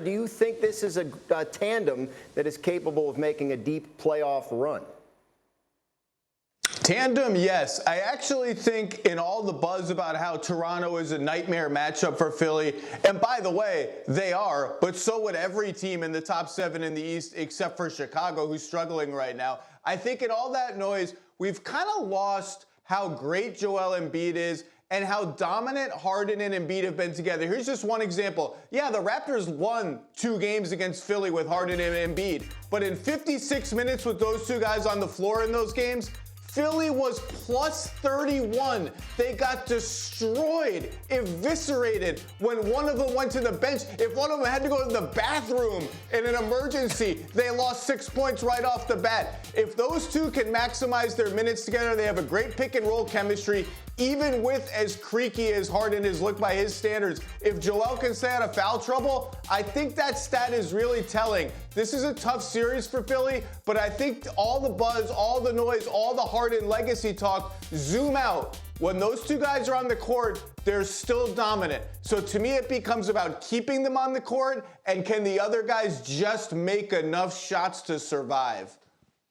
do you think this is a tandem that is capable of making a deep playoff run? Tandem, yes. I actually think in all the buzz about how Toronto is a nightmare matchup for Philly, and by the way, they are, but so would every team in the top 7 in the East except for Chicago, who's struggling right now. I think in all that noise, we've kind of lost how great Joel Embiid is and how dominant Harden and Embiid have been together. Here's just one example. Yeah, the Raptors won 2 games against Philly with Harden and Embiid, but in 56 minutes with those 2 guys on the floor in those games, Philly was plus 31. They got destroyed, eviscerated when one of them went to the bench. If one of them had to go to the bathroom in an emergency, they lost 6 points right off the bat. If those 2 can maximize their minutes together, they have a great pick and roll chemistry. Even with as creaky as Harden is looked by his standards, if Joel can stay out of foul trouble, I think that stat is really telling. This is a tough series for Philly, but I think all the buzz, all the noise, all the Harden legacy talk, zoom out. When those 2 guys are on the court, they're still dominant. So to me, it becomes about keeping them on the court, and can the other guys just make enough shots to survive?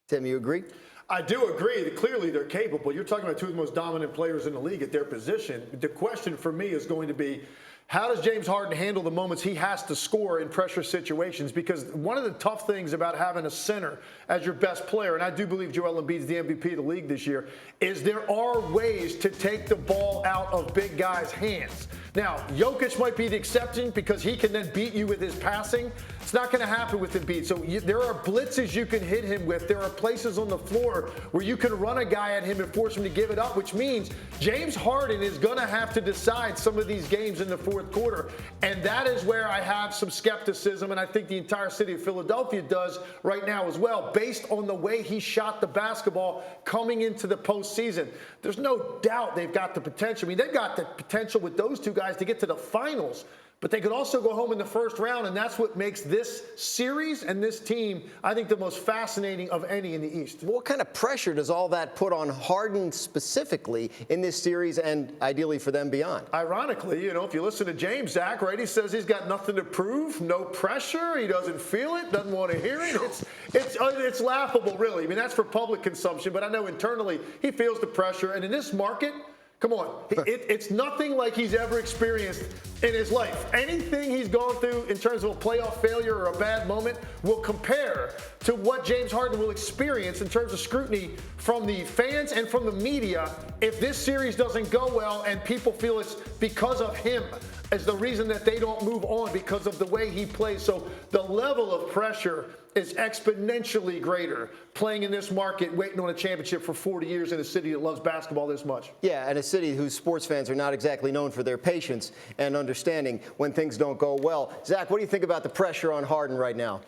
Tim, you agree? I do agree that clearly they're capable. You're talking about 2 of the most dominant players in the league at their position. The question for me is going to be, how does James Harden handle the moments he has to score in pressure situations? Because one of the tough things about having a center as your best player, and I do believe Joel Embiid's the MVP of the league this year, is there are ways to take the ball out of big guys' hands. Now, Jokic might be the exception because he can then beat you with his passing. It's not going to happen with Embiid. So there are blitzes you can hit him with. There are places on the floor where you can run a guy at him and force him to give it up, which means James Harden is going to have to decide some of these games in the fourth quarter. And that is where I have some skepticism, and I think the entire city of Philadelphia does right now as well, based on the way he shot the basketball coming into the postseason. There's no doubt they've got the potential. I mean, they've got the potential with those 2 guys to get to the finals, but they could also go home in the first round, and that's what makes this series and this team, I think, the most fascinating of any in the East. What kind of pressure does all that put on Harden specifically in this series and ideally for them beyond? Ironically, if you listen to James, Zach, right, he says he's got nothing to prove, no pressure, he doesn't feel it, doesn't want to hear it. It's laughable, really. I mean, that's for public consumption, but I know internally he feels the pressure, and in this market, come on. It's nothing like he's ever experienced in his life. Anything he's gone through in terms of a playoff failure or a bad moment will compare to what James Harden will experience in terms of scrutiny from the fans and from the media if this series doesn't go well and people feel it's because of him as the reason that they don't move on because of the way he plays. So the level of pressure is exponentially greater playing in this market, waiting on a championship for 40 years in a city that loves basketball this much. Yeah, and a city whose sports fans are not exactly known for their patience and understanding when things don't go well. Zach, what do you think about the pressure on Harden right now?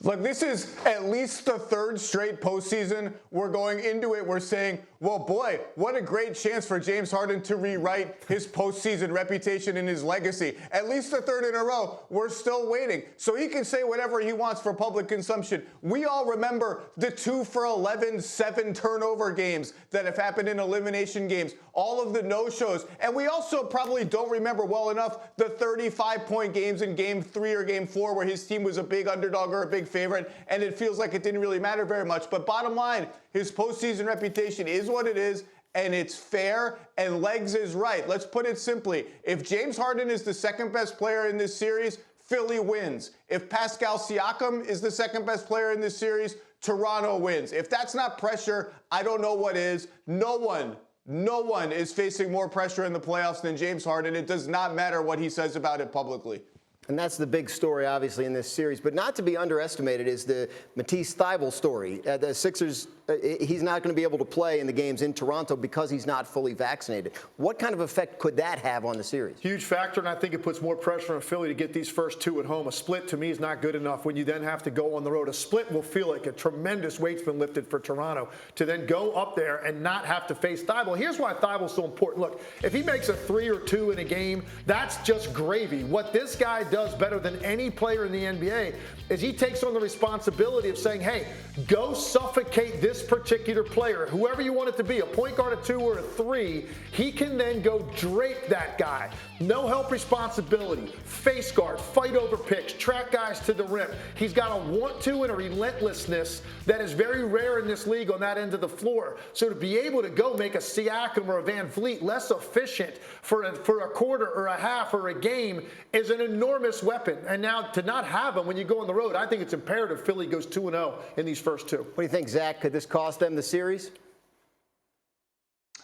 Look, this is at least the 3rd straight postseason we're going into it. We're saying, well, boy, what a great chance for James Harden to rewrite his postseason reputation and his legacy. At least the 3rd in a row. We're still waiting. So he can say whatever he wants for public consumption. We all remember the 2 for 11, 7 turnover games that have happened in elimination games, all of the no-shows. And we also probably don't remember well enough the 35-point games in Game 3 or Game 4 where his team was a big underdog or a big favorite, and it feels like it didn't really matter very much. But bottom line, his postseason reputation is what it is, and it's fair, and Legs is right. Let's put it simply. If James Harden is the 2nd best player in this series, Philly wins. If Pascal Siakam is the 2nd best player in this series, Toronto wins. If that's not pressure, I don't know what is. No one is facing more pressure in the playoffs than James Harden. It does not matter what he says about it publicly. And that's the big story, obviously, in this series. But not to be underestimated is the Matisse Thybulle story. The Sixers, he's not going to be able to play in the games in Toronto because he's not fully vaccinated. What kind of effect could that have on the series? Huge factor, and I think it puts more pressure on Philly to get these first 2 at home. A split, to me, is not good enough when you then have to go on the road. A split will feel like a tremendous weight's been lifted for Toronto to then go up there and not have to face Thybulle. Here's why Thybulle's so important. Look, if he makes a 3 or 2 in a game, that's just gravy. What this guy does does better than any player in the NBA is he takes on the responsibility of saying, hey, go suffocate this particular player. Whoever you want it to be, a point guard, a 2, or a 3, he can then go drape that guy. No help responsibility, face guard, fight over picks, track guys to the rim. He's got a want to and a relentlessness that is very rare in this league on that end of the floor. So to be able to go make a Siakam or a Van Vliet less efficient for a quarter or a half or a game is an enormous weapon. And now to not have him when you go on the road, I think it's imperative Philly goes 2-0 in these first 2. What do you think, Zach? Could this cost them the series?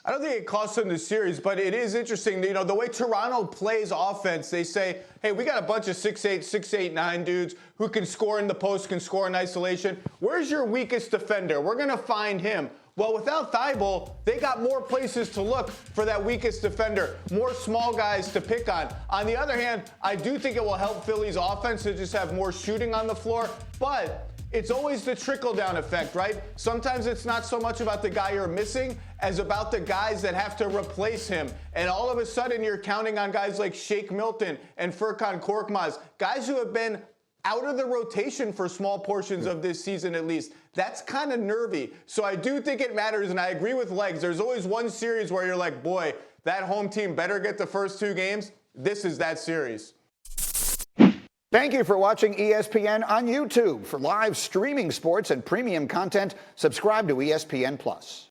I don't think it costs them the series, but it is interesting. You know, the way Toronto plays offense, they say, hey, we got a bunch of 6'8", 6'8", 9 dudes who can score in the post, can score in isolation. Where's your weakest defender? We're going to find him. Well, without Thibault, they got more places to look for that weakest defender, more small guys to pick on. On the other hand, I do think it will help Philly's offense to just have more shooting on the floor, but it's always the trickle-down effect, right? Sometimes it's not so much about the guy you're missing as about the guys that have to replace him. And all of a sudden, you're counting on guys like Shake Milton and Furkan Korkmaz, guys who have been out of the rotation for small portions of this season at least. That's kind of nervy. So I do think it matters, and I agree with Legs. There's always one series where you're like, boy, that home team better get the first 2 games. This is that series. Thank you for watching ESPN on YouTube. For live streaming sports and premium content, subscribe to ESPN+.